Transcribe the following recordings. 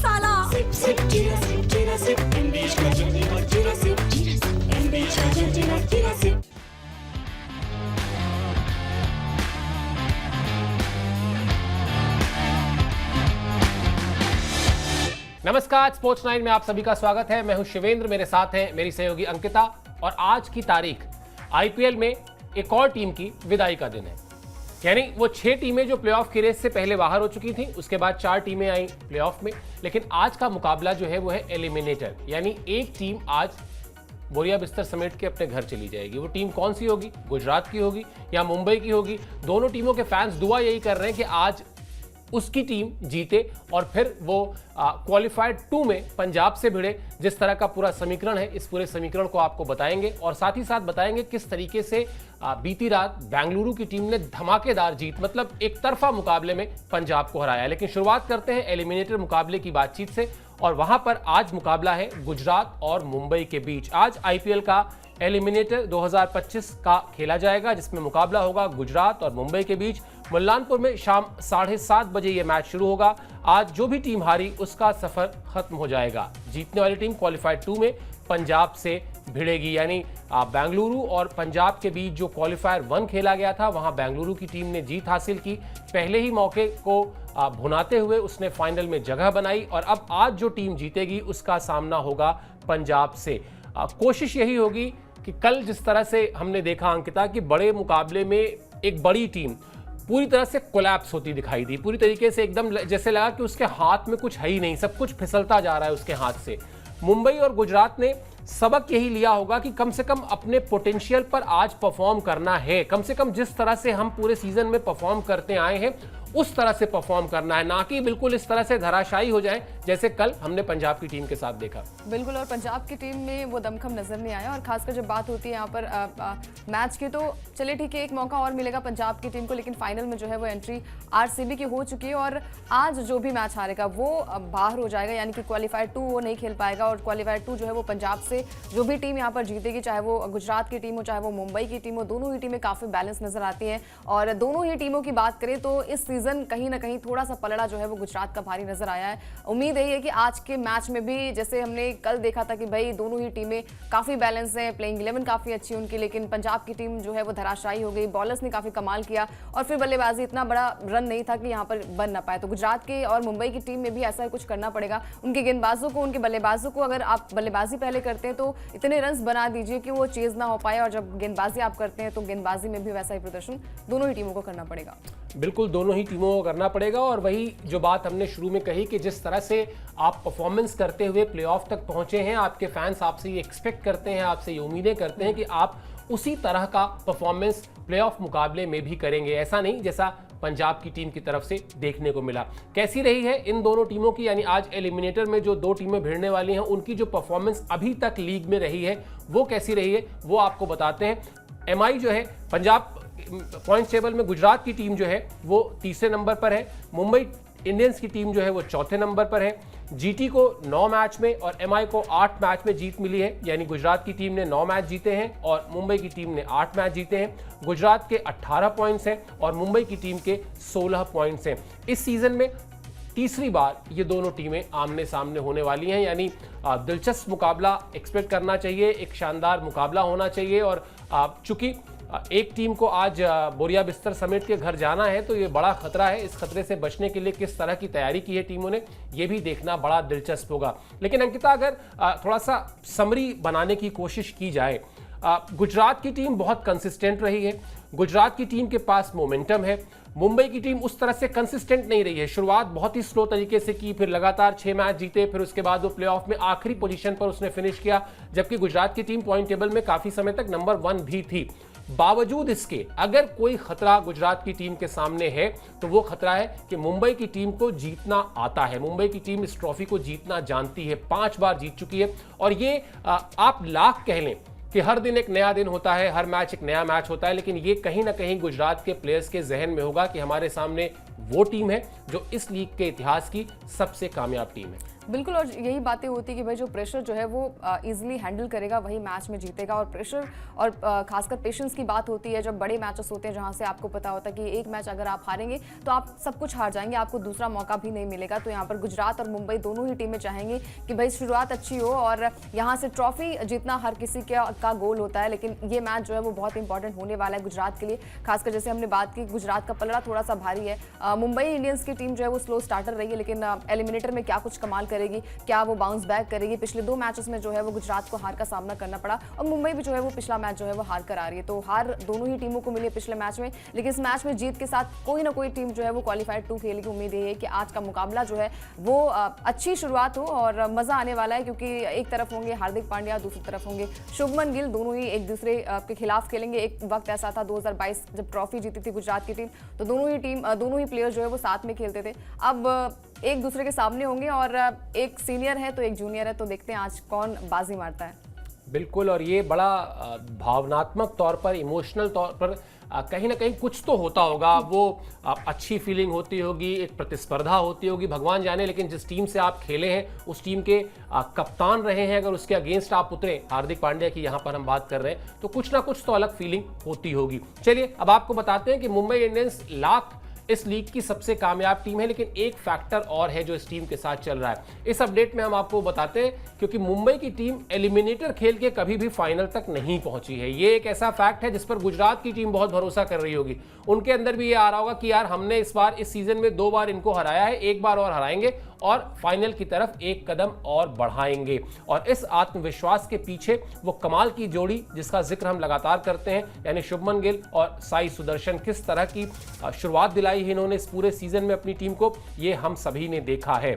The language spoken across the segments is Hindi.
मसाला। सिप सिप जीरा सिप जीरा सिप एमबीएच का जल्दी और जीरा सिप एमबीएच का जल्दी और जीरा सिप। नमस्कार, स्पोर्ट्स 9 में आप सभी का स्वागत है। मैं हूं शिवेंद्र, मेरे साथ हैं मेरी सहयोगी अंकिता। और आज की तारीख आईपीएल में एक और टीम की विदाई का दिन है। यानी वो 6 टीमें जो प्लेऑफ की रेस से पहले बाहर हो चुकी थी, उसके बाद 4 टीमें आई प्लेऑफ में। लेकिन आज का मुकाबला जो है वो है एलिमिनेटर, यानी एक टीम आज बोरिया बिस्तर समेट के अपने घर चली जाएगी। वो टीम कौन सी होगी? गुजरात की होगी या मुंबई की होगी? दोनों टीमों के फैंस दुआ यही कर रहे हैं कि आज उसकी टीम जीते और फिर वो क्वालिफाइड 2 में पंजाब से भिड़े। जिस तरह का पूरा समीकरण है, इस पूरे समीकरण को आपको बताएंगे और साथ ही साथ बताएंगे किस तरीके से बीती रात बेंगलुरु की टीम ने धमाकेदार जीत, मतलब एक तरफा मुकाबले में पंजाब को हराया। लेकिन शुरुआत करते हैं एलिमिनेटर मुकाबले की बातचीत से, और वहां पर आज मुकाबला है गुजरात और मुंबई के बीच। आज आईपीएल का एलिमिनेटर 2025 का खेला जाएगा, जिसमें मुकाबला होगा गुजरात और मुंबई के बीच। मुल्लानपुर में शाम 7:30 बजे यह मैच शुरू होगा। आज जो भी टीम हारी उसका सफर खत्म हो जाएगा। जीतने वाली टीम क्वालिफाइड 2 में पंजाब से भिड़ेगी। यानी बेंगलुरु और पंजाब के बीच जो क्वालिफायर 1 खेला गया था, वहां बेंगलुरु की टीम ने जीत हासिल की। पहले ही मौके को भुनाते हुए उसने फाइनल में जगह बनाई और अब आज जो टीम जीतेगी उसका सामना होगा पंजाब से। कोशिश यही होगी कि कल जिस तरह से हमने देखा अंकिता कि बड़े मुकाबले में एक बड़ी टीम पूरी तरह से कोलैप्स होती दिखाई दी, पूरी तरीके से एकदम जैसे लगा कि उसके हाथ में कुछ है ही नहीं, सब कुछ फिसलता जा रहा है उसके हाथ से। मुंबई और गुजरात ने सबक यही लिया होगा कि कम से कम अपने पोटेंशियल पर आज परफॉर्म करना है। कम से कम जिस तरह से हम पूरे सीजन में परफॉर्म करते आए हैं उस तरह से परफॉर्म करना है, ना कि बिल्कुल इस तरह से धराशायी हो जाए जैसे कल हमने पंजाब की टीम के साथ देखा। बिल्कुल, और पंजाब की टीम में वो दमखम नजर नहीं आया। और खासकर जब बात होती है यहाँ पर मैच की, तो चलिए ठीक है, एक मौका और मिलेगा पंजाब की टीम को, लेकिन फाइनल में जो है वो एंट्री आरसीबी की हो चुकी है। और आज जो भी मैच हारेगा वो बाहर हो जाएगा, यानी कि क्वालिफाइड 2 वो नहीं खेल पाएगा। और क्वालिफाइड 2 जो है वो पंजाब से जो भी टीम यहाँ पर जीतेगी, चाहे वो गुजरात की टीम हो चाहे वो मुंबई की टीम हो, दोनों ही टीमें काफी बैलेंस नजर आती हैं। और दोनों ही टीमों की बात करें तो इस सीजन कहीं ना कहीं थोड़ा सा पलड़ा जो है वो गुजरात का भारी नजर आया है। उम्मीद यही है कि आज के मैच में भी, जैसे हमने कल देखा था कि भाई दोनों ही टीमें काफी बैलेंस हैं, प्लेइंग 11 काफी अच्छी उनकी, लेकिन पंजाब की टीम जो है वो धराशायी हो गई। बॉलर्स ने काफी कमाल किया और फिर बल्लेबाजी इतना बड़ा रन नहीं था कि यहाँ पर बन ना पाए। तो गुजरात के और मुंबई की टीम में भी ऐसा कुछ करना पड़ेगा। उनके गेंदबाजों को, उनके बल्लेबाजों को, अगर आप बल्लेबाजी पहले करते हैं तो इतने रन बना दीजिए कि वो चेज ना हो पाए, और जब गेंदबाजी आप करते हैं तो गेंदबाजी में भी वैसा ही प्रदर्शन दोनों ही टीमों को करना पड़ेगा। बिल्कुल, दोनों ही टीमों को करना पड़ेगा। और वही जो बात हमने शुरू में कही कि जिस तरह से आप परफॉर्मेंस करते हुए प्लेऑफ तक पहुंचे हैं, आपके फैंस आपसे ये एक्सपेक्ट करते हैं, आपसे ये उम्मीदें करते हैं कि आप उसी तरह का परफॉर्मेंस प्लेऑफ मुकाबले में भी करेंगे। ऐसा नहीं जैसा पंजाब की टीम की तरफ से देखने को मिला। कैसी रही है इन दोनों टीमों की, यानी आज एलिमिनेटर में जो 2 टीमें भिड़ने वाली हैं उनकी जो परफॉर्मेंस अभी तक लीग में रही है वो कैसी रही है वो आपको बताते हैं। एमआई जो है पंजाब पॉइंट टेबल में, गुजरात की टीम जो है वो 3रे नंबर पर है। मुंबई इंडियंस की टीम जो है वो 4थे नंबर पर है। जीटी को 9 मैच में और एमआई को 8 मैच में जीत मिली है, यानी गुजरात की टीम ने 9 मैच जीते हैं और मुंबई की टीम ने 8 मैच जीते हैं। गुजरात के 18 पॉइंट्स हैं और मुंबई की टीम के 16 पॉइंट्स हैं। इस सीजन में तीसरी बार ये दोनों टीमें आमने सामने होने वाली हैं, यानी दिलचस्प मुकाबला एक्सपेक्ट करना चाहिए, एक शानदार मुकाबला होना चाहिए। और चूंकि एक टीम को आज बोरिया बिस्तर समेट के घर जाना है तो ये बड़ा खतरा है। इस खतरे से बचने के लिए किस तरह की तैयारी की है टीमों ने, ये भी देखना बड़ा दिलचस्प होगा। लेकिन अंकिता, अगर थोड़ा सा समरी बनाने की कोशिश की जाए, गुजरात की टीम बहुत कंसिस्टेंट रही है, गुजरात की टीम के पास मोमेंटम है। मुंबई की टीम उस तरह से कंसिस्टेंट नहीं रही है, शुरुआत बहुत ही स्लो तरीके से की, फिर लगातार 6 मैच जीते, फिर उसके बाद वो प्लेऑफ में आखिरी पोजीशन पर उसने फिनिश किया। जबकि गुजरात की टीम पॉइंट टेबल में काफी समय तक नंबर 1 भी थी। बावजूद इसके अगर कोई खतरा गुजरात की टीम के सामने है तो वो खतरा है कि मुंबई की टीम को जीतना आता है। मुंबई की टीम इस ट्रॉफी को जीतना जानती है, 5 बार जीत चुकी है। और ये आप लाख कह लें कि हर दिन एक नया दिन होता है, हर मैच एक नया मैच होता है, लेकिन ये कहीं ना कहीं गुजरात के प्लेयर्स के जहन में होगा कि हमारे सामने वो टीम है जो इस लीग के इतिहास की सबसे कामयाब टीम है। बिल्कुल, और यही बातें होती है कि भाई जो प्रेशर जो है वो इजीली हैंडल करेगा वही मैच में जीतेगा। और प्रेशर और खासकर पेशेंस की बात होती है जब बड़े मैचेस होते हैं, जहां से आपको पता होता है कि एक मैच अगर आप हारेंगे तो आप सब कुछ हार जाएंगे, आपको दूसरा मौका भी नहीं मिलेगा। तो यहाँ पर गुजरात और मुंबई दोनों ही टीमें चाहेंगी कि भाई शुरुआत अच्छी हो और यहाँ से ट्रॉफी जीतना हर किसी का गोल होता है, लेकिन ये मैच जो है वो बहुत इंपॉर्टेंट होने वाला है गुजरात के लिए। खासकर जैसे हमने बात की, गुजरात का पलड़ा थोड़ा सा भारी है। मुंबई इंडियंस की टीम जो है वो स्लो स्टार्टर रही है, लेकिन एलिमिनेटर में क्या कुछ कमाल करेगी, क्या वो बाउंस बैक करेगी। पिछले 2 मैचेस में जो है वो गुजरात को हार का सामना करना पड़ा और मुंबई भी जो है वो पिछला मैच जो है वो हार कर आ रही है। तो हार दोनों ही टीमों को मिली है पिछले मैच में, लेकिन इस मैच में जीत के साथ कोई ना कोई टीम जो है वो क्वालिफाइड 2 खेलने की उम्मीद है कि आज का मुकाबला जो है वो अच्छी शुरुआत हो और मजा आने वाला है, क्योंकि एक तरफ होंगे हार्दिक पांड्या, दूसरी तरफ होंगे शुभमन गिल। दोनों ही एक दूसरे के खिलाफ खेलेंगे। एक वक्त ऐसा था 2022 जब ट्रॉफी जीती थी गुजरात की टीम, तो दोनों ही प्लेयर जो है वो साथ में खेलते थे। अब एक दूसरे के सामने होंगे और एक सीनियर है तो एक जूनियर है, तो देखते हैं आज कौन बाजी मारता है। बिल्कुल, और ये बड़ा भावनात्मक तौर पर, इमोशनल तौर पर कहीं ना कहीं कुछ तो होता होगा। वो अच्छी फीलिंग होती होगी, एक प्रतिस्पर्धा होती होगी, भगवान जाने। लेकिन जिस टीम से आप खेले हैं उस टीम के कप्तान रहे हैं, अगर उसके अगेंस्ट आप उतरे, हार्दिक पांड्या की यहाँ पर हम बात कर रहे हैं, तो कुछ ना कुछ तो अलग फीलिंग होती होगी। चलिए अब आपको बताते हैं कि मुंबई इंडियंस लाख इस लीग की सबसे कामयाब टीम है, लेकिन एक फैक्टर और है जो इस टीम के साथ चल रहा है। इस अपडेट में हम आपको बताते हैं क्योंकि मुंबई की टीम एलिमिनेटर खेल के कभी भी फाइनल तक नहीं पहुंची है। ये एक ऐसा फैक्ट है जिस पर गुजरात की टीम बहुत भरोसा कर रही होगी। उनके अंदर भी ये आ रहा होगा कि यार हमने इस बार इस सीजन में 2 बार इनको हराया है, एक बार और हराएंगे और फाइनल की तरफ एक कदम और बढ़ाएंगे। और इस आत्मविश्वास के पीछे वो कमाल की जोड़ी जिसका जिक्र हम लगातार करते हैं, यानी शुभमन गिल और साई सुदर्शन, किस तरह की शुरुआत दिलाई है इन्होंने इस पूरे सीजन में अपनी टीम को, ये हम सभी ने देखा है।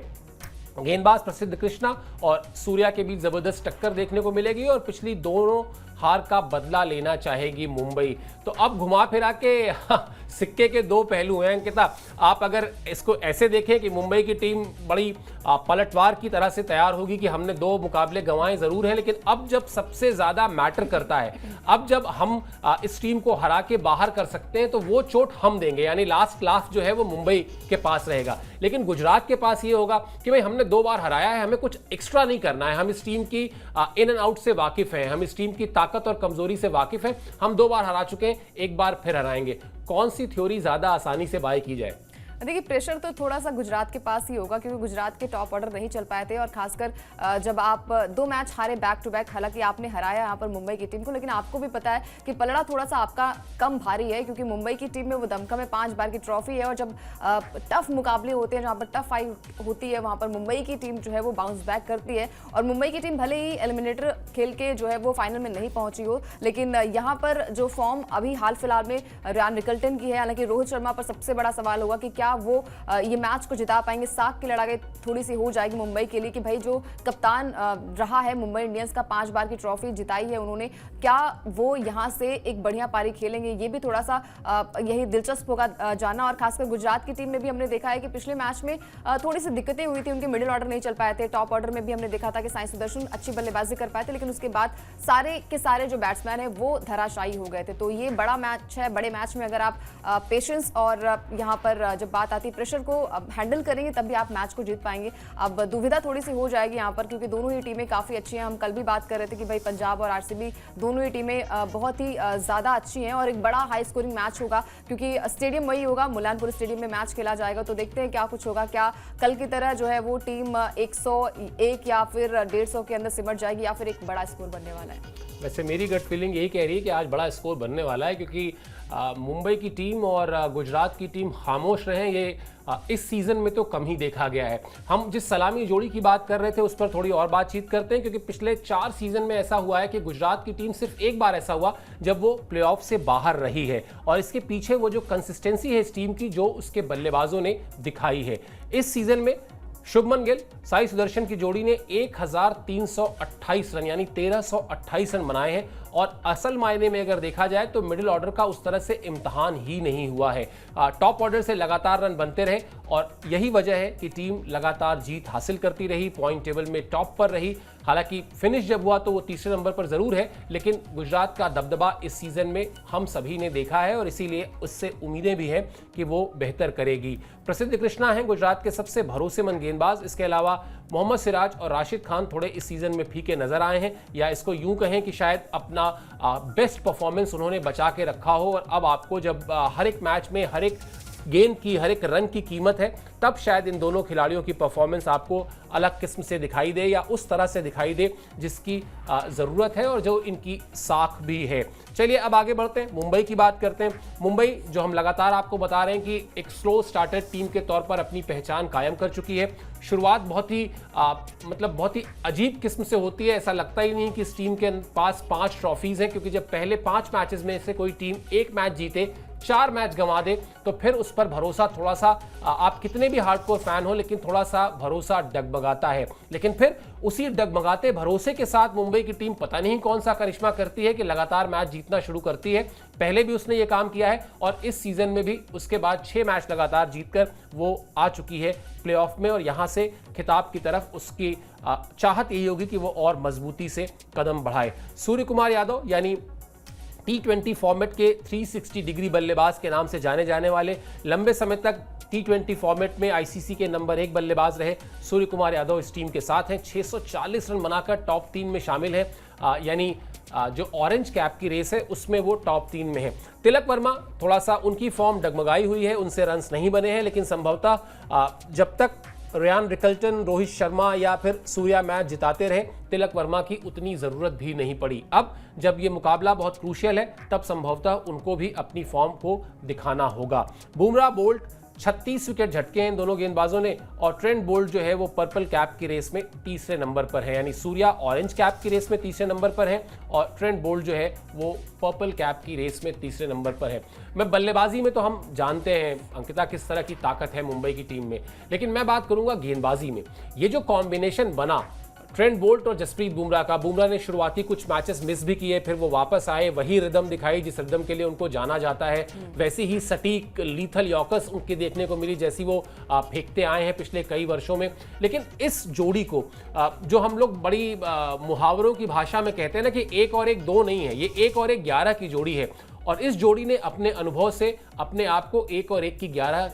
गेंदबाज प्रसिद्ध कृष्णा और सूर्या के बीच जबरदस्त टक्कर देखने को मिलेगी और पिछली दोनों हार का बदला लेना चाहेगी मुंबई। तो अब घुमा फिरा के सिक्के के 2 पहलू हैं अंकिता। आप अगर इसको ऐसे देखें कि मुंबई की टीम बड़ी पलटवार की तरह से तैयार होगी कि हमने 2 मुकाबले गंवाए जरूर हैं, लेकिन अब जब सबसे ज्यादा मैटर करता है, अब जब हम इस टीम को हरा के बाहर कर सकते हैं, तो वो चोट हम देंगे, यानी लास्ट लाफ जो है वो मुंबई के पास रहेगा। लेकिन गुजरात के पास ये होगा कि भाई हमने 2 बार हराया है, हमें कुछ एक्स्ट्रा नहीं करना है, हम इस टीम की इन एंड आउट से वाकिफ हैं, हम इस टीम की ताकत और कमजोरी से वाकिफ हैं, हम 2 बार हरा चुके हैं, एक बार फिर हराएंगे। कौन सी थ्योरी ज्यादा आसानी से बाय की जाए? देखिए, प्रेशर तो थोड़ा सा गुजरात के पास ही होगा, क्योंकि गुजरात के टॉप ऑर्डर नहीं चल पाए थे और खासकर जब आप 2 मैच हारे बैक टू बैक, हालांकि आपने हराया यहाँ पर मुंबई की टीम को, लेकिन आपको भी पता है कि पलड़ा थोड़ा सा आपका कम भारी है, क्योंकि मुंबई की टीम में वो दमकम है, 5 बार की ट्रॉफी है। और जब टफ मुकाबले होते हैं, जहाँ पर टफ फाइट होती है, वहाँ पर मुंबई की टीम जो है वो बाउंस बैक करती है। और मुंबई की टीम भले ही एलिमिनेटर खेल के जो है वो फाइनल में नहीं पहुंची हो, लेकिन यहाँ पर जो फॉर्म अभी हाल फिलहाल में रियान रिकल्टन की है, हालांकि रोहित शर्मा पर सबसे बड़ा सवाल होगा कि क्या वो ये मैच को जिता पाएंगे। साख की लड़ाई थोड़ी सी हो जाएगी मुंबई के लिए कि भाई जो कप्तान रहा है मुंबई इंडियंस का, 5 बार की ट्रॉफी जिताई है उन्होंने, क्या वो यहाँ से एक बढ़िया पारी खेलेंगे, ये भी थोड़ा सा यही दिलचस्प होगा जाना। और खासकर गुजरात की टीम में भी हमने देखा है कि पिछले मैच में थोड़ी सी दिक्कतें हुई थी, उनके मिडिल ऑर्डर नहीं चल पाए थे। टॉप ऑर्डर में भी हमने देखा था कि साई सुदर्शन अच्छी बल्लेबाजी कर पाए थे, लेकिन उसके बाद सारे के सारे जो बैट्समैन है वो धराशायी हो गए थे। तो ये बड़ा मैच है, बड़े मैच में अगर आप पेशेंस और यहाँ पर जब बात आती है प्रेशर को हैंडल करेंगे तब भी आप मैच को जीत पाएंगे। अब दुविधा थोड़ी सी हो जाएगी यहाँ पर, क्योंकि दोनों ही टीमें काफ़ी अच्छी हैं। हम कल भी बात कर रहे थे कि भाई पंजाब और आरसीबी दोनों ही टीमें बहुत ही ज़्यादा अच्छी हैं और एक बड़ा हाई स्कोरिंग मैच होगा, क्योंकि स्टेडियम वही होगा, मुलानपुर स्टेडियम में मैच खेला जाएगा। तो देखते हैं क्या कुछ होगा, क्या कल की तरह जो है वो टीम 101 या फिर 150 के अंदर सिमट जाएगी या फिर एक बड़ा स्कोर बनने वाला है। वैसे मेरी गट फीलिंग यही कह रही है कि आज बड़ा स्कोर बनने वाला है, क्योंकि मुंबई की टीम और गुजरात की टीम खामोश रहे, ये इस सीजन में तो कम ही देखा गया है। हम जिस सलामी जोड़ी की बात कर रहे थे उस पर थोड़ी और बातचीत करते हैं, क्योंकि पिछले 4 सीजन में ऐसा हुआ है कि गुजरात की टीम सिर्फ एक बार ऐसा हुआ जब वो प्लेऑफ से बाहर रही है, और इसके पीछे वो जो कंसिस्टेंसी है इस टीम की, जो उसके बल्लेबाजों ने दिखाई है। इस सीजन में शुभमन गिल साई सुदर्शन की जोड़ी ने 1328 रन यानी 1328 रन बनाए हैं, और असल मायने में अगर देखा जाए तो मिडिल ऑर्डर का उस तरह से इम्तहान ही नहीं हुआ है। टॉप ऑर्डर से लगातार रन बनते रहे और यही वजह है कि टीम लगातार जीत हासिल करती रही, पॉइंट टेबल में टॉप पर रही। हालांकि फिनिश जब हुआ तो वो तीसरे नंबर पर जरूर है, लेकिन गुजरात का दबदबा इस सीजन में हम सभी ने देखा है और इसीलिए उससे उम्मीदें भी हैं कि वो बेहतर करेगी। प्रसिद्ध कृष्णा हैं गुजरात के सबसे भरोसेमंद गेंदबाज, इसके अलावा मोहम्मद सिराज और राशिद खान थोड़े इस सीजन में फीके नजर आए हैं, या इसको यूं कहें कि शायद अपना बेस्ट परफॉर्मेंस उन्होंने बचा के रखा हो, और अब आपको जब हर एक मैच में हर एक गेंद की हर एक रन की कीमत है, तब शायद इन दोनों खिलाड़ियों की परफॉर्मेंस आपको अलग किस्म से दिखाई दे, या उस तरह से दिखाई दे जिसकी ज़रूरत है और जो इनकी साख भी है। चलिए अब आगे बढ़ते हैं, मुंबई की बात करते हैं। मुंबई जो हम लगातार आपको बता रहे हैं कि एक स्लो स्टार्टर टीम के तौर पर अपनी पहचान कायम कर चुकी है। शुरुआत बहुत ही बहुत ही अजीब किस्म से होती है, ऐसा लगता ही नहीं कि इस टीम के पास 5 ट्रॉफीज़ हैं, क्योंकि जब पहले 5 मैचेस में से कोई टीम 1 मैच जीते 4 मैच गंवा दे तो फिर उस पर भरोसा थोड़ा सा, आप कितने भी हार्डकोर फैन हो लेकिन थोड़ा सा भरोसा डगमगाता है। लेकिन फिर उसी डगमगाते भरोसे के साथ मुंबई की टीम पता नहीं कौन सा करिश्मा करती है कि लगातार मैच जीतना शुरू करती है। पहले भी उसने ये काम किया है और इस सीजन में भी उसके बाद 6 मैच लगातार जीतकर वो आ चुकी है प्लेऑफ में, और यहां से खिताब की तरफ उसकी चाहत यही होगी कि वो और मजबूती से कदम बढ़ाए। सूर्य कुमार यादव यानी T20 फॉर्मेट के 360 डिग्री बल्लेबाज के नाम से जाने जाने वाले, लंबे समय तक T20 फॉर्मेट में आईसीसी के नंबर 1 बल्लेबाज रहे सूर्य कुमार यादव इस टीम के साथ हैं। 640 रन बनाकर टॉप 3 में शामिल है, यानी जो ऑरेंज कैप की रेस है उसमें वो टॉप 3 में है। तिलक वर्मा थोड़ा सा उनकी फॉर्म डगमगाई हुई है, उनसे रन्स नहीं बने हैं, लेकिन संभवतः जब तक रियान रिकल्टन, रोहित शर्मा या फिर सूर्या मैच जिताते रहे, तिलक वर्मा की उतनी ज़रूरत भी नहीं पड़ी। अब जब ये मुकाबला बहुत क्रूशियल है तब संभवतः उनको भी अपनी फॉर्म को दिखाना होगा। बुमराह, बोल्ट 36 विकेट झटके हैं इन दोनों गेंदबाजों ने, और ट्रेंट बोल्ट जो है वो पर्पल कैप की रेस में तीसरे नंबर पर है, यानी सूर्या ऑरेंज कैप की रेस में तीसरे नंबर पर है और ट्रेंट बोल्ट जो है वो पर्पल कैप की रेस में तीसरे नंबर पर है। मैं बल्लेबाजी में तो हम जानते हैं अंकिता किस तरह की ताकत है मुंबई की टीम में, लेकिन मैं बात करूंगा गेंदबाजी में। ये जो कॉम्बिनेशन बना ट्रेंट बोल्ट और जसप्रीत बुमराह का, बुमराह ने शुरुआती कुछ मैचेस मिस भी किए, फिर वो वापस आए, वही रिदम दिखाई जिस रिदम के लिए उनको जाना जाता है, वैसे ही सटीक लीथल यॉर्कर्स उनके देखने को मिली जैसी वो फेंकते आए हैं पिछले कई वर्षों में। लेकिन इस जोड़ी को जो हम लोग बड़ी मुहावरों की भाषा में कहते हैं ना कि 1 और 1 2 नहीं है, ये 1 और 1 11 की जोड़ी है, और इस जोड़ी ने अपने अनुभव से अपने आप को 1 और 1 की 11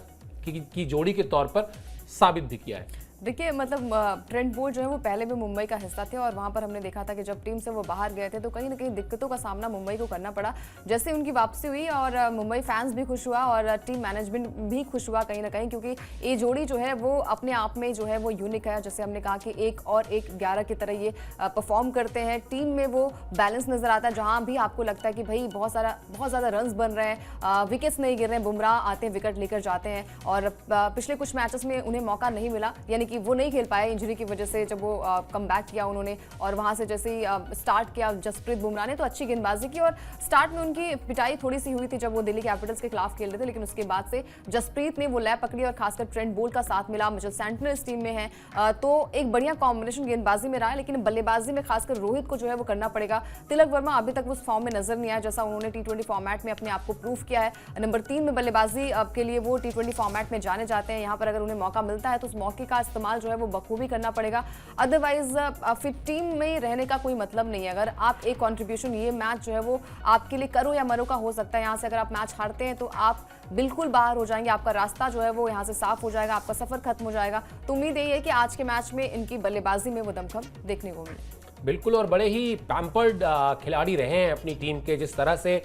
की जोड़ी के तौर पर साबित भी किया है। देखिए मतलब ट्रेंट बोल्ट जो है वो पहले भी मुंबई का हिस्सा थे, और वहाँ पर हमने देखा था कि जब टीम से वो बाहर गए थे तो कहीं ना कहीं दिक्कतों का सामना मुंबई को करना पड़ा। जैसे उनकी वापसी हुई और मुंबई फैंस भी खुश हुआ और टीम मैनेजमेंट भी खुश हुआ कहीं ना कहीं, क्योंकि ये जोड़ी जो है वो अपने आप में जो है वो यूनिक है। जैसे हमने कहा कि 1 और 1 11 की तरह ये परफॉर्म करते हैं, टीम में वो बैलेंस नजर आता है। जहाँ भी आपको लगता है कि भाई बहुत ज़्यादा रन्स बन रहे हैं, विकेट्स नहीं गिर रहे हैं, बुमराह आते हैं विकेट लेकर जाते हैं, और पिछले कुछ मैचेस में उन्हें मौका नहीं मिला, यानी कि वो नहीं खेल पाए इंजरी की वजह से। जब वो कम बैक किया उन्होंने और वहां से जैसे ही स्टार्ट किया जसप्रीत बुमराह ने तो अच्छी गेंदबाजी की, और स्टार्ट में उनकी पिटाई थोड़ी सी हुई थी जब वो दिल्ली कैपिटल्स के खिलाफ खेल रहे थे, लेकिन उसके बाद से जसप्रीत ने वो लय पकड़ी और खासकर ट्रेंट बोल्ट का साथ मिला। मिचेल सैंटनर इस टीम में है, तो एक बढ़िया कॉम्बिनेशन गेंदबाजी में रहा है, लेकिन बल्लेबाजी में खासकर रोहित को जो है वो करना पड़ेगा। तिलक वर्मा अभी तक उस फॉर्म में नजर नहीं आया जैसा उन्होंने T20 फॉर्मेट में अपने आप को प्रूव किया है। नंबर 3 में बल्लेबाजी के लिए वो T20 फॉर्मेट में जाने जाते हैं। यहाँ पर अगर उन्हें मौका मिलता है तो उस मौके का इस्तेमाल जो है वो बखूबी करना पड़ेगा, अदरवाइज फिर टीम में रहने का कोई मतलब नहीं है। अगर आप एक कंट्रीब्यूशन ये मैच जो है वो आपके लिए करो या मरो का हो सकता है। यहाँ से अगर आप मैच हारते हैं तो आप बिल्कुल बाहर हो जाएंगे, आपका रास्ता जो है वो यहाँ से साफ हो जाएगा, आपका सफर खत्म हो जाएगा। तो उम्मीद यही है कि आज के मैच में इनकी बल्लेबाजी में वो दमखम देखने को मिले। बिल्कुल, और बड़े ही पैम्पर्ड खिलाड़ी रहे हैं अपनी टीम के, जिस तरह से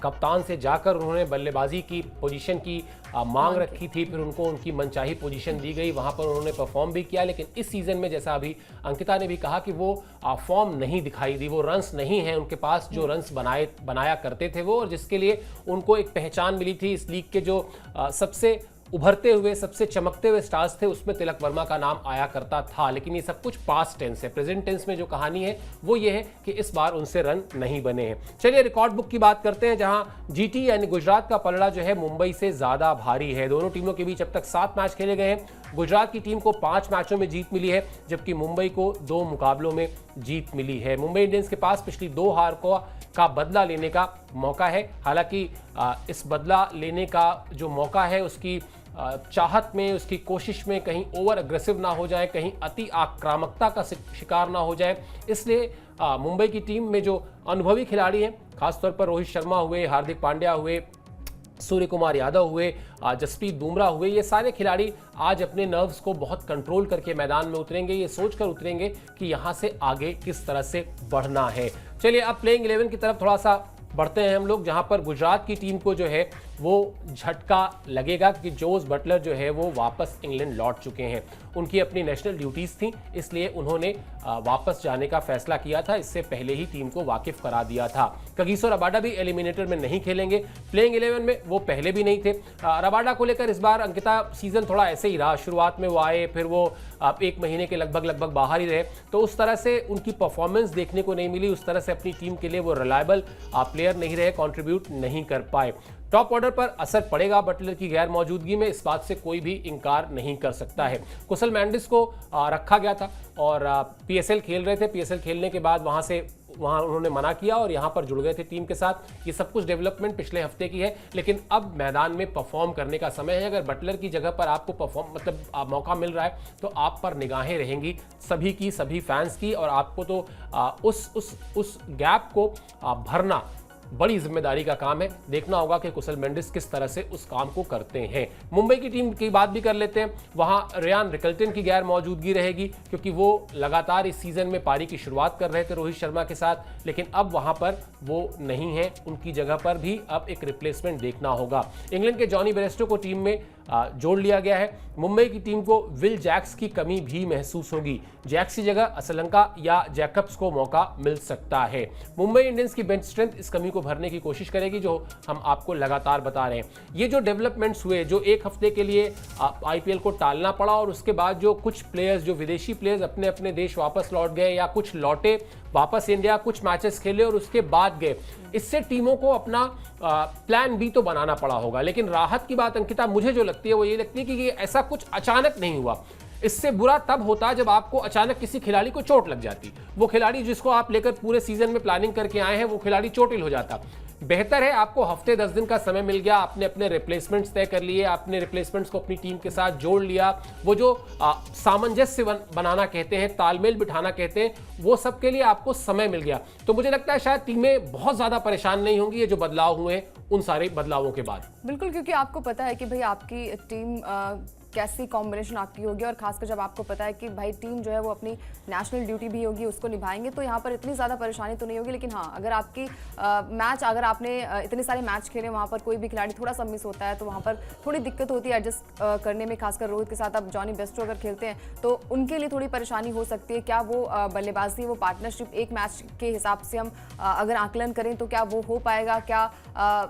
कप्तान से जाकर उन्होंने बल्लेबाजी की पोजीशन की मांग रखी थी, फिर उनको उनकी मनचाही पोजीशन दी गई, वहां पर उन्होंने परफॉर्म भी किया। लेकिन इस सीजन में जैसा अभी अंकिता ने भी कहा कि वो फॉर्म नहीं दिखाई दी, वो रन्स नहीं हैं उनके पास जो रन्स बनाया करते थे वो, और जिसके लिए उनको एक पहचान मिली थी। इस लीग के जो सबसे उभरते हुए सबसे चमकते हुए स्टार्स थे उसमें तिलक वर्मा का नाम आया करता था। लेकिन ये सब कुछ पास्ट टेंस है, प्रेजेंट टेंस में जो कहानी है वो ये है कि इस बार उनसे रन नहीं बने हैं। चलिए रिकॉर्ड बुक की बात करते हैं, जहां जीटी यानी गुजरात का पलड़ा जो है मुंबई से ज्यादा भारी है। दोनों टीमों के बीच अब तक 7 मैच खेले गए हैं। गुजरात की टीम को 5 मैचों में जीत मिली है, जबकि मुंबई को 2 मुकाबलों में जीत मिली है। मुंबई इंडियंस के पास पिछली 2 हार का बदला लेने का मौका है। हालांकि इस बदला लेने का जो मौका है उसकी चाहत में, उसकी कोशिश में कहीं ओवर अग्रेसिव ना हो जाए, कहीं अति आक्रामकता का शिकार ना हो जाए, इसलिए मुंबई की टीम में जो अनुभवी खिलाड़ी हैं, खासतौर पर रोहित शर्मा हुए, हार्दिक पांड्या हुए, सूर्य कुमार यादव हुए, जसप्रीत बुमराह हुए, ये सारे खिलाड़ी आज अपने नर्व्स को बहुत कंट्रोल करके मैदान में उतरेंगे, ये सोचकर उतरेंगे कि यहाँ से आगे किस तरह से बढ़ना है। चलिए अब प्लेइंग 11 की तरफ थोड़ा सा बढ़ते हैं हम लोग, जहां पर गुजरात की टीम को जो है वो झटका लगेगा कि जोस बटलर जो है वो वापस इंग्लैंड लौट चुके हैं। उनकी अपनी नेशनल ड्यूटीज थी, इसलिए उन्होंने वापस जाने का फैसला किया था। इससे पहले ही टीम को वाकिफ करा दिया था। कगिसो रबाडा भी एलिमिनेटर में नहीं खेलेंगे, प्लेइंग 11 में वो पहले भी नहीं थे। रबाडा को लेकर इस बार अंकिता सीजन थोड़ा ऐसे ही रहा, शुरुआत में वो आए, फिर वो 1 महीने के लगभग बाहर ही रहे, तो उस तरह से उनकी परफॉर्मेंस देखने को नहीं मिली। उस तरह से अपनी टीम के लिए वो रिलायबल प्लेयर नहीं रहे, कंट्रीब्यूट नहीं कर पाए। टॉप ऑर्डर पर असर पड़ेगा बटलर की गैर मौजूदगी में, इस बात से कोई भी इंकार नहीं कर सकता है। कुशल मेंडिस को रखा गया था और पीएसएल खेल रहे थे। पीएसएल खेलने के बाद वहां उन्होंने मना किया और यहां पर जुड़ गए थे टीम के साथ। ये सब कुछ डेवलपमेंट पिछले हफ्ते की है, लेकिन अब मैदान में परफॉर्म करने का समय है। अगर बटलर की जगह पर आपको मौका मिल रहा है तो आप पर निगाहें रहेंगी सभी फैंस की, और आपको तो उस गैप को भरना बड़ी जिम्मेदारी का काम है। देखना होगा कि कुशल मेंडिस किस तरह से उस काम को करते हैं। मुंबई की टीम की बात भी कर लेते हैं। वहां रियान रिकल्टन की गैर मौजूदगी रहेगी, क्योंकि वो लगातार इस सीजन में पारी की शुरुआत कर रहे थे रोहित शर्मा के साथ, लेकिन अब वहां पर वो नहीं है। उनकी जगह पर भी अब एक रिप्लेसमेंट देखना होगा। इंग्लैंड के जॉनी बेरेस्टो को टीम में जोड़ लिया गया है। मुंबई की टीम को विल जैक्स की कमी भी महसूस होगी। जैक्स की जगह असलंका या जैकब्स को मौका मिल सकता है। मुंबई इंडियंस की बेंच स्ट्रेंथ इस कमी को भरने की कोशिश करेगी, जो हम आपको लगातार बता रहे हैं। ये जो डेवलपमेंट्स हुए, जो 1 हफ्ते के लिए आईपीएल को टालना पड़ा, और उसके बाद जो कुछ प्लेयर्स, जो विदेशी प्लेयर्स अपने अपने देश वापस लौट गए, या कुछ लौटे वापस इंडिया, कुछ मैचेस खेले और उसके बाद गए, इससे टीमों को अपना प्लान बी तो बनाना पड़ा होगा। लेकिन राहत की बात अंकिता मुझे जो लगती है वो ये लगती है कि ऐसा कुछ अचानक नहीं हुआ। इससे बुरा तब होता जब आपको अचानक किसी खिलाड़ी को चोट लग जाती। वो खिलाड़ी जिसको आप लेकर पूरे सीजन में प्लानिंग करके आए हैं, वो खिलाड़ी चोटिल हो जाता। बेहतर है आपको हफ्ते 10 दिन का समय मिल गया, आपने अपने रिप्लेसमेंट्स तय कर लिए, आपने रिप्लेसमेंट्स को अपनी टीम के साथ जोड़ लिया। वो जो सामंजस्य बनाना कहते हैं, तालमेल बिठाना कहते हैं, वो सब के लिए आपको समय मिल गया। तो मुझे लगता है शायद टीमें बहुत ज़्यादा परेशान नहीं होंगी ये जो बदलाव हुए हैं उन सारे बदलावों के बाद। बिल्कुल, क्योंकि आपको पता है कि भाई आपकी टीम कैसी कॉम्बिनेशन आपकी होगी, और खासकर जब आपको पता है कि भाई टीम जो है वो अपनी नेशनल ड्यूटी भी होगी, उसको निभाएंगे, तो यहाँ पर इतनी ज़्यादा परेशानी तो नहीं होगी। लेकिन हाँ, अगर आपकी अगर आपने इतने सारे मैच खेले, वहाँ पर कोई भी खिलाड़ी थोड़ा सा मिस होता है तो वहाँ पर थोड़ी दिक्कत होती है एडजस्ट करने में। खासकर रोहित के साथ अब जॉनी बेस्टो अगर खेलते हैं तो उनके लिए थोड़ी परेशानी हो सकती है। क्या वो बल्लेबाजी, वो पार्टनरशिप एक मैच के हिसाब से हम अगर आकलन करें तो क्या वो हो पाएगा? क्या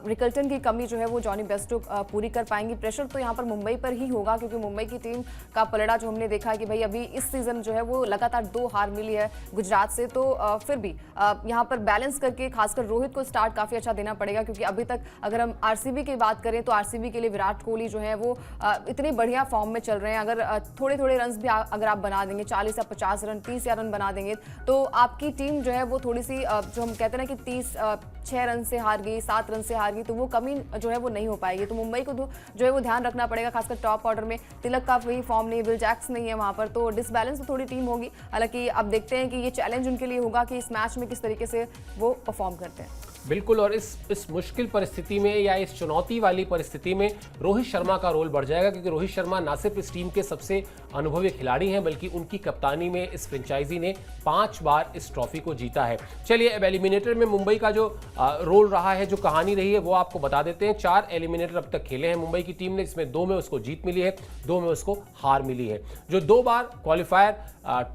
रिकल्टन की कमी जो है वो जॉनी बेस्टो पूरी कर पाएंगी? प्रेशर तो यहाँ पर मुंबई पर ही होगा, क्योंकि मुंबई की टीम का पलड़ा जो हमने देखा है कि भाई अभी इस सीजन जो है वो लगातार 2 हार मिली है गुजरात से। तो फिर भी यहाँ पर बैलेंस करके खासकर रोहित को स्टार्ट काफी अच्छा देना पड़ेगा, क्योंकि अभी तक अगर हम आरसीबी की बात करें तो आरसीबी के लिए विराट कोहली जो है वो इतने बढ़िया फॉर्म में चल रहे हैं। अगर थोड़े रन भी अगर आप बना देंगे, 40 या 50 रन, 30 या रन बना देंगे, तो आपकी टीम जो है वो थोड़ी सी जो हम कहते हैं ना कि 6 रन से हार गई, 7 रन से हार गई, तो वो कमी जो है वो नहीं हो पाएगी। तो मुंबई को जो है वो ध्यान रखना पड़ेगा, खासकर टॉप ऑर्डर में तिलक का वही फॉर्म नहीं, विल जैक्स नहीं है वहां पर, तो डिसबैलेंस तो थोड़ी टीम होगी। हालांकि अब देखते हैं कि ये चैलेंज उनके लिए होगा कि इस मैच में किस तरीके से वो परफॉर्म करते हैं। बिल्कुल, और इस मुश्किल परिस्थिति में या इस चुनौती वाली परिस्थिति में रोहित शर्मा का रोल बढ़ जाएगा, क्योंकि रोहित शर्मा ना सिर्फ इस टीम के सबसे अनुभवी खिलाड़ी हैं, बल्कि उनकी कप्तानी में इस फ्रेंचाइजी ने 5 बार इस ट्रॉफी को जीता है। चलिए अब एलिमिनेटर में मुंबई का जो रोल रहा है, जो कहानी रही है, वो आपको बता देते हैं। 4 एलिमिनेटर अब तक खेले हैं मुंबई की टीम ने, इसमें 2 में उसको जीत मिली है, 2 में उसको हार मिली है। जो 2 बार क्वालिफायर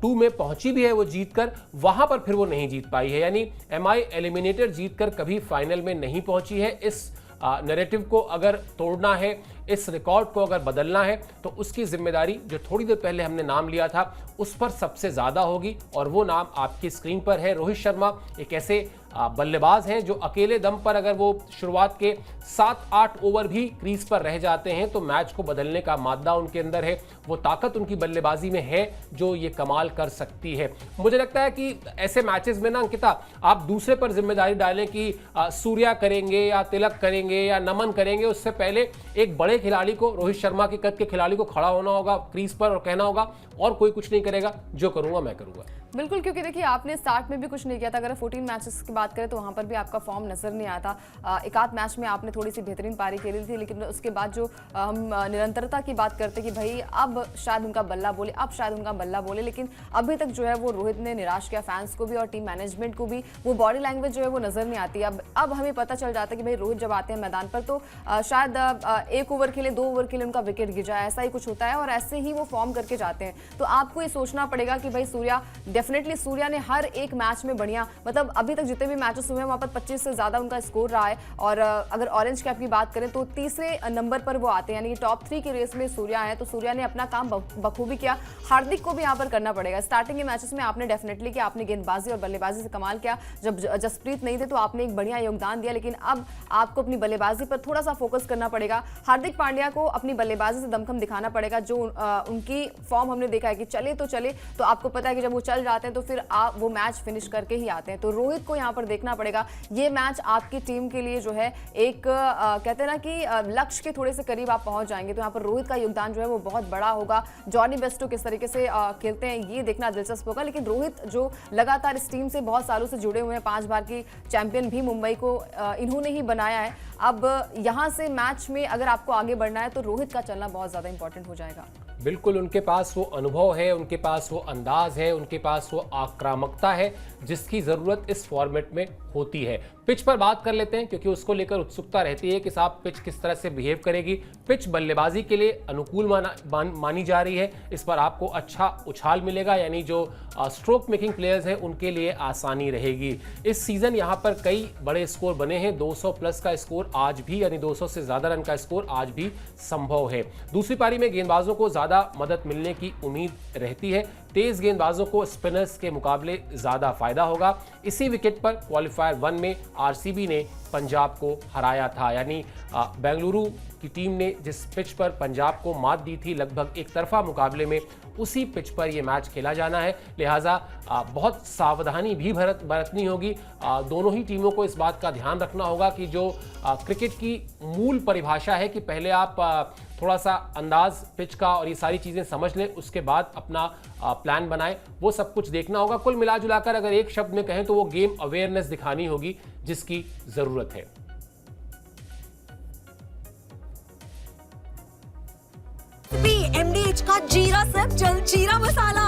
2 में पहुंची भी है वो जीतकर, वहां पर फिर वो नहीं जीत पाई है। यानी एमआई एलिमिनेटर जीतकर कभी फाइनल में नहीं पहुंची है। इस नैरेटिव को अगर तोड़ना है, इस रिकॉर्ड को अगर बदलना है, तो उसकी जिम्मेदारी जो थोड़ी देर पहले हमने नाम लिया था उस पर सबसे ज़्यादा होगी, और वो नाम आपकी स्क्रीन पर है। रोहित शर्मा एक ऐसे बल्लेबाज हैं जो अकेले दम पर अगर वो शुरुआत के 7-8 ओवर भी क्रीज पर रह जाते हैं तो मैच को बदलने का मादा उनके अंदर है। वो ताकत उनकी बल्लेबाजी में है जो ये कमाल कर सकती है। मुझे लगता है कि ऐसे मैचेस में ना अंकिता, आप दूसरे पर जिम्मेदारी डालें कि सूर्या करेंगे या तिलक करेंगे या नमन करेंगे, उससे पहले एक बड़े खिलाड़ी को, रोहित शर्मा के कद के खिलाड़ी को खड़ा होना होगा क्रीज पर और कहना होगा और कोई कुछ नहीं करेगा, जो करूंगा मैं करूंगा। बिल्कुल, क्योंकि देखिए आपने स्टार्ट में भी कुछ नहीं किया था। अगर 14 मैचेस की बात करें तो वहाँ पर भी आपका फॉर्म नजर नहीं आता। एक आध मैच में आपने थोड़ी सी बेहतरीन पारी खेली थी, लेकिन उसके बाद जो हम निरंतरता की बात करते कि भाई अब शायद उनका बल्ला बोले, अब शायद उनका बल्ला बोले, लेकिन अभी तक जो है वो रोहित ने निराश किया फैंस को भी और टीम मैनेजमेंट को भी। वो बॉडी लैंग्वेज जो है वो नजर नहीं आती। अब हमें पता चल जाता है कि भाई रोहित जब आते हैं मैदान पर तो शायद 1 ओवर के लिए 2 ओवर के लिए उनका विकेट गिर जाए, ऐसा ही कुछ होता है और ऐसे ही वो फॉर्म करके जाते हैं। तो आपको ये सोचना पड़ेगा कि भाई डेफिनेटली सूर्या ने हर एक मैच में बढ़िया, मतलब अभी तक जितने भी मैचेस हुए हैं वहां पर 25 से ज्यादा उनका स्कोर रहा है। और अगर ऑरेंज कैप की बात करें तो तीसरे नंबर पर वो आते हैं, यानी कि टॉप 3 की रेस में सूर्या है। तो सूर्या ने अपना काम बखूबी किया। हार्दिक को भी यहाँ पर करना पड़ेगा। स्टार्टिंग के मैचेस में आपने डेफिनेटली किया, आपने गेंदबाजी और बल्लेबाजी से कमाल किया। जब जसप्रीत नहीं थे तो आपने एक बढ़िया योगदान दिया, लेकिन अब आपको अपनी बल्लेबाजी पर थोड़ा सा फोकस करना पड़ेगा। हार्दिक पांड्या को अपनी बल्लेबाजी से दमखम दिखाना पड़ेगा। जो उनकी फॉर्म हमने देखा है कि चले तो चले, तो आपको पता है कि जब वो चल जाते हैं तो फिर आप वो मैच फिनिश करके ही आते हैं। तो रोहित को यहाँ पर देखना पड़ेगा। ये मैच आपकी टीम के लिए जो है एक कहते हैं ना कि लक्ष्य के थोड़े से करीब आप पहुंच जाएंगे। तो यहाँ पर रोहित का योगदान जो है वो बहुत बड़ा होगा। जॉनी बेस्टो किस तरीके से खेलते हैं ये देखना दिलचस्प होगा। लेकिन रोहित जो लगातार इस टीम से बहुत सालों से जुड़े हुए हैं, 5 बार की चैंपियन भी मुंबई को इन्होंने ही बनाया है। अब यहाँ से मैच में अगर आपको आगे बढ़ना है तो रोहित का चलना बहुत ज्यादा इंपॉर्टेंट हो जाएगा। बिल्कुल, उनके पास वो अनुभव है, उनके पास वो अंदाज है, उनके पास वो आक्रामकता है जिसकी जरूरत इस फॉर्मेट में होती है। पिच पर बात कर लेते हैं क्योंकि उसको लेकर उत्सुकता रहती है कि साहब पिच किस तरह से बिहेव करेगी। पिच बल्लेबाजी के लिए अनुकूल मानी जा रही है। इस पर आपको अच्छा उछाल मिलेगा, यानी जो स्ट्रोक मेकिंग प्लेयर्स हैं उनके लिए आसानी रहेगी। इस सीजन यहाँ पर कई बड़े स्कोर बने हैं। 200 प्लस का स्कोर आज भी, यानी 200 से ज्यादा रन का स्कोर आज भी संभव है। दूसरी पारी में गेंदबाजों को ज्यादा मदद मिलने की उम्मीद रहती है। तेज गेंदबाजों को स्पिनर्स के मुकाबले ज्यादा फायदा होगा। इसी विकेट पर क्वालिफायर 1 में आरसीबी ने पंजाब को हराया था, यानी बेंगलुरु की टीम ने जिस पिच पर पंजाब को मात दी थी लगभग एक तरफा मुकाबले में, उसी पिच पर यह मैच खेला जाना है। लिहाजा बहुत सावधानी भी बरतनी होगी। दोनों ही टीमों को इस बात का ध्यान रखना होगा कि जो क्रिकेट की मूल परिभाषा है कि पहले आप थोड़ा सा अंदाज पिच का और ये सारी चीज़ें समझ लें, उसके बाद अपना प्लान बनाएं, वो सब कुछ देखना होगा। कुल मिला जुलाकर अगर एक शब्द में कहें तो वो गेम अवेयरनेस दिखानी होगी जिसकी ज़रूरत है। MDH का जीरा सब जल जीरा मसाला